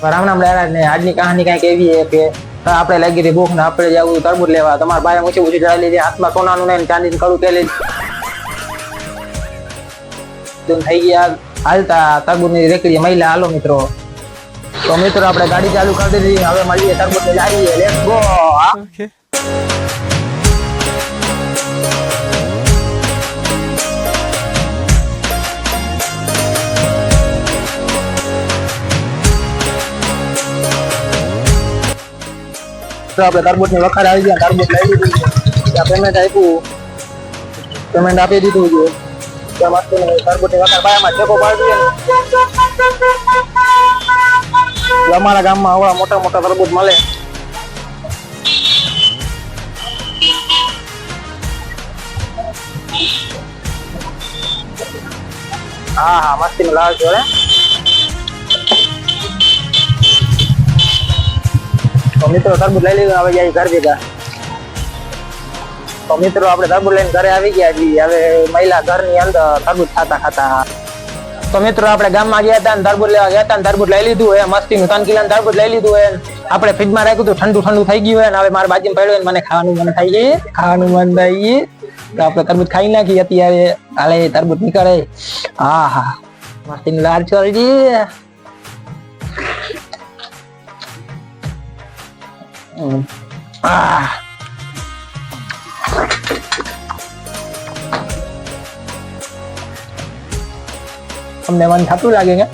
રામ રામ મહારાજ ને આજની કહાની કઈક એવી છે કે આપણે લાગી હતી ભૂખ ને આપણે જવું તરબૂચ લેવા તમારા ભાઈ ઊંચી ઊંચી ચડાવી લીધી હાથમાં સોનાનું ને ચાંદીનું કડું કે લીધું થઈ ગયા હાલતા તરબૂચ ની રેકડી મહિલા હાલો મિત્રો તો મિત્રો આપણે ગાડી ચાલુ કરી દીધી હવે મળીએ તરબૂચ ને જઈએ લેટ્સ ગો આપણે તરબૂચ ની વખાર આવી ગયા તરબૂચ લઈ લીધું પેમેન્ટ આપ્યું પેમેન્ટ આપી દીધું છે ત્યાં મસ્ત તરબૂચ ની વખાર બાયમાં ઠેકો પાડી અમારા ગામમાં આવડા મોટા મોટા તરબૂચ મળે હા હા મસ્તી નું લાવ જોડે તો મિત્રો તરબૂચ લઈ લીધું હવે જાય ઘર ભેગા તો મિત્રો આપણે તરબૂચ લઈને ઘરે આવી ગયા છીએ હવે મહિલા ઘરની અંદર તરબૂચ ખાતા તો મિત્રો આપણે ગામમાં ગયા હતા તરબૂચ લેવા ગયા હતા તરબૂચ લઈ લીધું હે મસ્તી નું 3 કિલો તરબૂચ લઈ લીધું હે આપણે ફ્રીજમાં રાખ્યું હતું ઠંડુ ઠંડુ થઈ ગયું હે હવે મારા બાજુમાં પડ્યું મને ખાવાનું મન થઈ ગયું તો આપણે તરબૂચ ખાઈ નાખી અત્યારે હાલે તરબૂચ નીકળે હા હા મસ્તી નું લાર ચોલજી તમને મન થતું લાગે કે